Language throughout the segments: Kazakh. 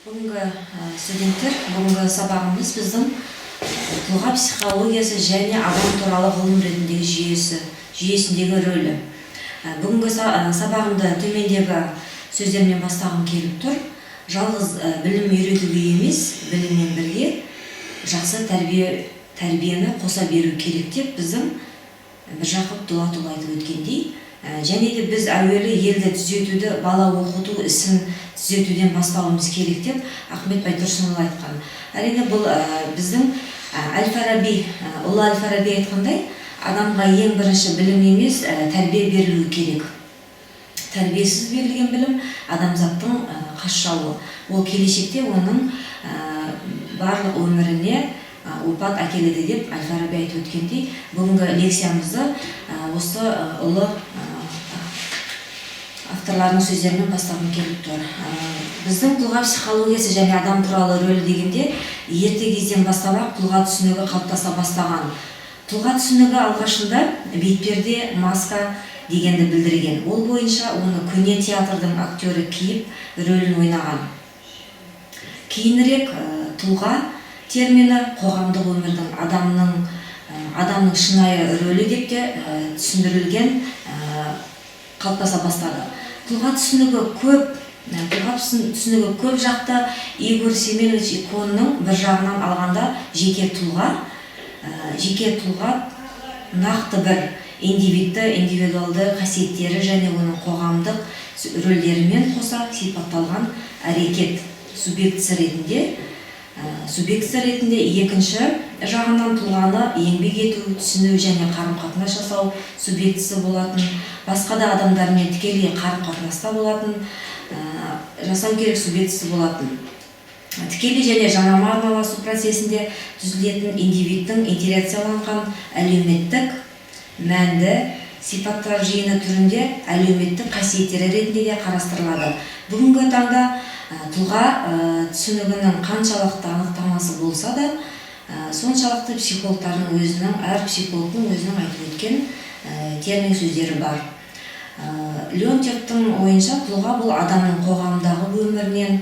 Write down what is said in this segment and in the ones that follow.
Бүгінгі студенттер, бүгінгі сабағымыз біздің тұлға психологиясы және адам туралы ғылым ретіндегі жүйесіндегі рөлі. Бүгінгі сабағымды төмендегі сөздермен бастағым келіп тұр. Жалғыз білім үйретуге емес, біліммен бірге жақсы тәрбиені қоса беру керек деп біздің Міржақып Дулатұлы айтып өткендей, және де біз әуелі елді түзетуді, бала оқыту ісін түзетуден бастауымыз керек деп Ахмет Байтұрсынұлы айтқан. Әрине бұл біздің ұлы Әл-Фараби айтқандай, адамға ең бірінші білім емес, тәрбие берілу керек. Тәрбиесіз берілген білім адамзаттың қас жауы. Ол келешекте оның барлық өміріне опат әкеледі деп Әл-Фараби айтып өткендей, бүгінгі лекциямызды осы ұлы авторлардың сөздерімен бастағым келіп тұр. Біздің тұлға психологиясы және адам туралы рөлі дегенде ерте кезден бастап тұлға түсінігі қалыптаса бастаған. Тұлға түсінігі алғашында бетперде, маска дегенді білдірген. Ол бойынша оны көне театрдың актері киіп рөлін ойнаған. Кейінірек тұлға термині қоғамдық өмірдің адамның шынайы рөлі деп те түсіндірілген, қалыптаса бастады. Тұлға түсінігі көп жақты Игорь Семенович Иконның бір жағынан алғанда жеке тұлға нақты бір индивидуалды қасиеттері және оның қоғамдық рөлдерімен қоса сипатталған әрекет субъектісі ретінде, екінші жағынан тұлғаны еңбек ету, түсіну және қарым-қатынас жасау субъектісі болатын, басқа да адамдармен тікелей қарым-қатынаста болатын, жасау керек субъектісі болатын. Тікелей және жанама арналасу процесінде түзілетін индивидтің интеграцияланған әлеуметтік мәнді сипаттар жиыны түрінде әлеуметтік қасиеттері ретінде де қарастырылады. Бүгінгі таңда тұлға түсінігінің қаншалықты анықтамасы болса да, соншалықты әр психологтың өзінің айтып өткен термин сөздері бар. Леонтьевтің ойынша тұлға бұл адамның қоғамдағы өмірінен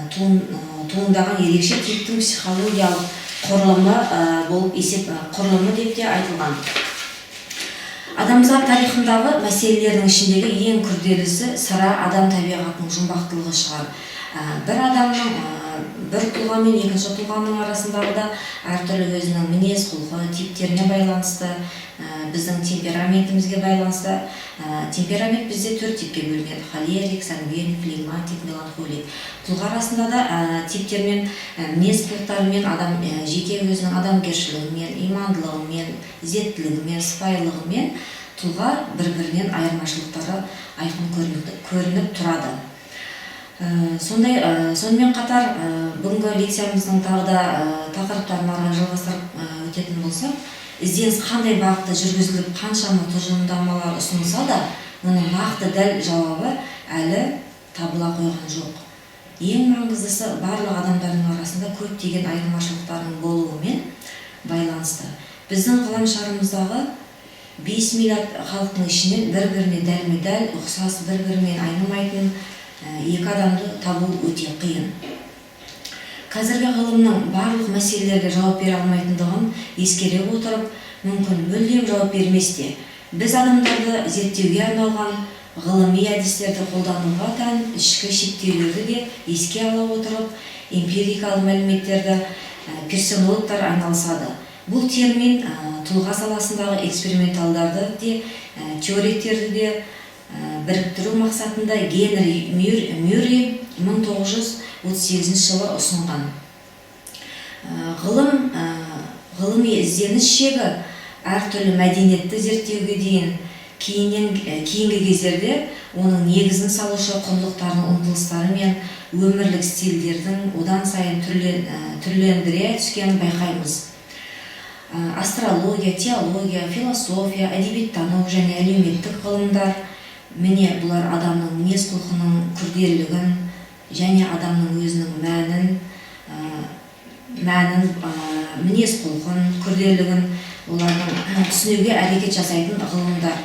туындаған ерекше типтің психологиялық құрылымы деп те айтылған. Адамзат тарихындағы мәселелердің ішіндегі ең күрделісі сыра адам табиғатының жұмбақтылығы шығар. Бір тұлға мен екінші тұлғаның арасындағы да әртүрлі өзінің мінез құлқы типтеріне байланысты, біздің темпераментімізге байланысты. Темперамент бізде 4 типке бөлінеді: холерик, сангвиник, флегматик, меланхолик. Тұлға арасында да типтермен, мінез құлықтарымен, жеке өзінің адамгершілігімен, имандылығымен, ізеттілігімен, сыпайылығымен тұлға бір-бірінен айырмашылықтары айқын көрініп тұрады. Сонымен қатар бүгінгі лекциямыздың тағы да тақырыптарын жалғастырып өтетін болсақ, ізденіс қандай бағытта жүргізіліп, қаншама тұжырымдамалар ұсынылса да, оның нақты дәл жауабы әлі табыла қойған жоқ. Ең маңыздысы барлық адамдардың арасында көптеген айырмашылықтардың болуымен байланысты. Біздің ғаламшарымыздағы 5 миллиард халықтың ішінен бір-біріне дәлме-дәл ұқсас, бір-бірімен айнымайтын екі адамды табу өте қиын. Қазіргі ғылымның барлық мәселелерге жауап бере алмайтындығын ескере отырып, мүмкін мүлдем жауап берместе, біз адамдарды зерттеуге арналған ғылыми әдістерді қолдануға тән ішкі шектеулерді де еске ала отырып, эмпирикалық мәліметтерді персонологтар айналысады. Бұл термин тұлға саласындағы эксперименталдарды де, теореттерді де біріктіру мақсатында Генри Мюррей 1938 жылы ұсынған. Ғылыми ізденіс шегі әртүрлі мәдениетті зерттеуге дейін, кейінгі кездерде оның негізін салушы құндылықтардың ұмтылыстары мен өмірлік стильдердің одан сайын түрлендіре түскенін байқаймыз. Астрология, теология, философия, әдебиеттану және әлеуметтік ғылымдар, міне бұлар адамның мінез құлқының күрделілігін және адамның өзінің мінез құлқын, күрделілігін олардың түсінуге әрекет жасайтын ғылымдар.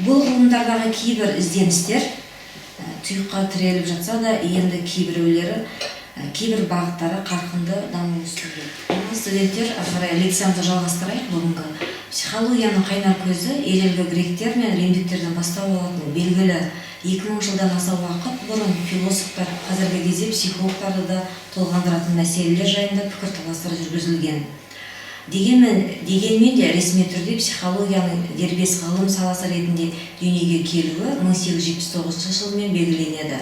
Бұл ғылымдардағы кейбір ізденістер тұйыққа тіреліп жатса да, енді кейбіреулері кейбір бағыттары қарқынды даму үстінде. Студенттер, қарай лекциямызды жалғастырайық. Бүгінгі психологияның қайнар көзі ежелгі гректер мен римдіктерден бастау алатын белгілі 2000 жылдан аса уақыт бұрын философтар, қазіргі кезде психологтарды да толғандыратын мәселелер жайында пікірталастар жүргізілген. Дегенмен де ресми түрде психологияның дербес ғылым саласы ретінде дүниеге келуі 1879 жылмен белгіленеді.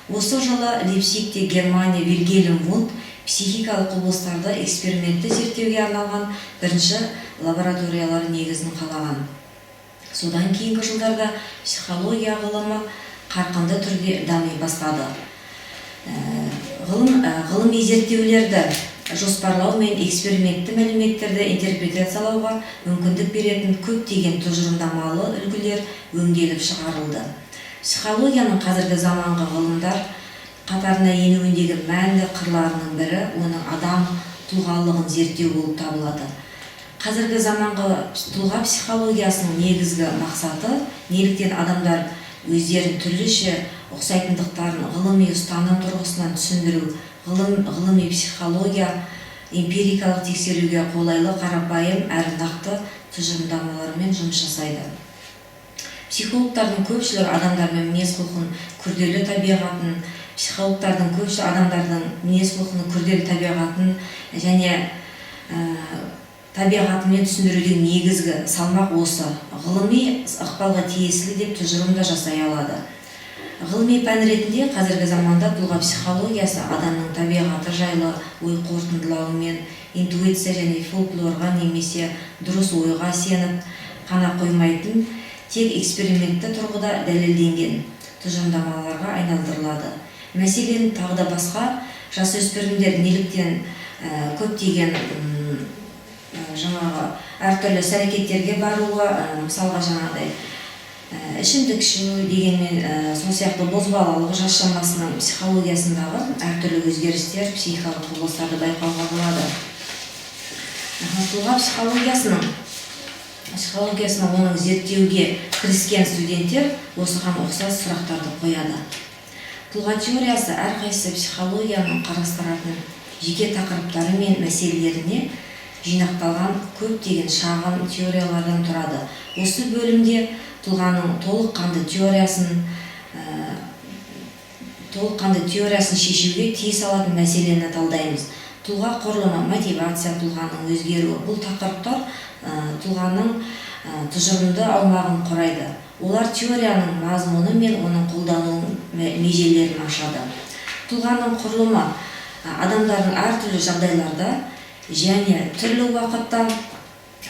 Осы жылы Лейпцигте Германия Вильгельм Вундт психикалық құбылыстарды экспериментті зерттеуге арналған бірінші лабораториялар негізін қалаған. Содан кейінгі жылдарда психология ғылымы қарқынды түрде дами бастады. Ғылыми зерттеулерді жоспарлау мен экспериментті мәліметтерді интерпретациялауға мүмкіндік беретін көптеген тұжырымдамалы үлгілер өңделіп шығарылды. Психологияның қазіргі заманғы ғылымдар қатарына енуіндегі мәнді қырларының бірі оның адам тұлғалығын зерттеу болып табылады. Қазіргі заманғы тұлға психологиясының негізгі мақсаты неліктен адамдар өздерін түрліше ұқсайтындықтарын ғылыми ұстаным тұрғысынан түсіндіру, ғылыми психология эмпирикалық тексеруге қолайлы қарапайым әрі нақты тұжырымдамалармен жұмыс жасайды. Психологтардың көпшілігі адамдардың мінез-құлқын күрделі табиғатын, психологтардың көпшілігі адамдардың мінез-құлқының күрделі табиғатын және табиғатымен түсіндірудің негізгі салмақ осы ғылыми ықпалға тиесілі деп тұжырымда жасай алады. Ғылыми пән ретінде қазіргі заманда тұлға психологиясы адамның табиғаты жайлы ой қорытындылауымен, интуиция және фольклорға немесе дұрыс ойға сеніп қана қоймайтын, тек экспериментті тұрғыда дәлелденген тұжырымдамаларға айналдырылады. Мәселен, тағы да басқа жасөспірімдер неліктен көптеген әртүрлі іс-әрекеттерге баруы, мысалға жаңағыдай ішімдік ішу дегенмен сол сияқты бозбалалық жас шамасының психологиясындағы әртүрлі өзгерістер, психикалық құбылыстарды байқауға болады. Тұлға психологиясының оның зерттеуге кіріскен студенттер осыған ұқсас сұрақтарды қояды. Тұлға теориясы әрқайсысы психологияның қарастыратын жеке тақырыптары мен мәселелеріне жинақталған көптеген шағын теориялардан тұрады. Осы бөлімде тұлғаның толыққанды теориясын шешуге тиіс алатын мәселені талдаймыз. Тұлға құрылымы, мотивация, тұлғаның өзгеруі. Бұл тақырыптар тұлғаның тұжырымды аумағын құрайды. Олар теорияның мазмұны мен оның қолдану межелерін ашады. Тұлғаның құрылымы адамдардың әртүрлі жағдайларда және түрлі уақытта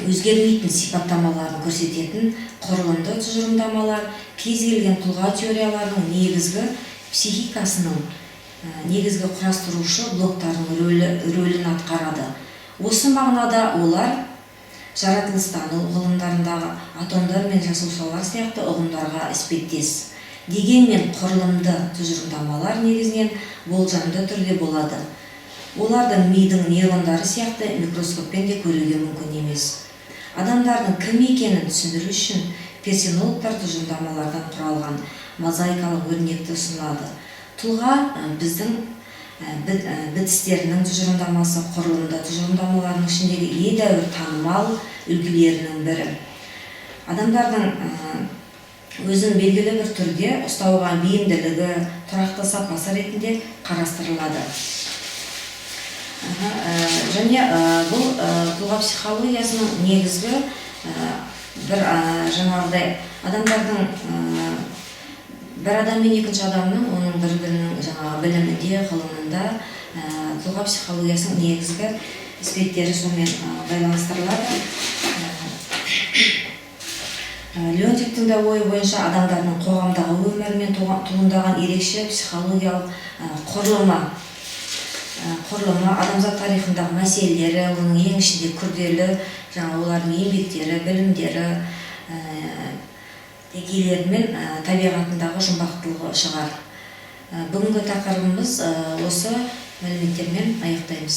өзгермейтін сипаттамаларын көрсететін құрылымды тұжырымдамалар кез келген тұлға теорияларының негізгі психикасының негізгі құрастырушы блоктарының рөлін атқарады. Осы мағынада олар жаратылыстану ғылымдарындағы атомдар мен жасушалар сияқты ұғымдарға іспеттес. Дегенмен құрылымды тұжырымдамалар негізінен болжамды түрде болады. Олардың мидың нейрондары сияқты микроскоппен де көруге мүмкін емес. Адамдардың кім екенін түсіндіру үшін персонологтар тұжырымдамалардан құралған мозаикалық өрнекті ұсынады. Тұлға біздің бітістерінің тұжырымдамасы құрылымды тұжырымдамаларының ішіндегі едәуір танымал үлгілерінің бірі. Адамдардың өзін белгілі бір түрде ұстауға бейімділігі, тұрақты сапасы ретінде қарастырылады. Және бұл тұлға психологиясының негізгі бір жаңағыдай адамдардың бір адам мен екінші адамның оның бір-бірінің жаңағы білімінде, ғылымында тұлға психологиясының негізгі аспекттері сонымен байланыстырылады. Леонтьевтің да ойы бойынша адамдардың қоғамдағы өмірімен туындаған ерекше психологиялық құрылымы адамзат тарихындағы мәселелері, оның ең ішінде күрделі, олардың еңбектері, білімдері, дегейлері мен табиғатындағы жұмбақтылығы шығар. Бүгінгі тақырыбымыз осы мәліметтермен аяқтаймыз.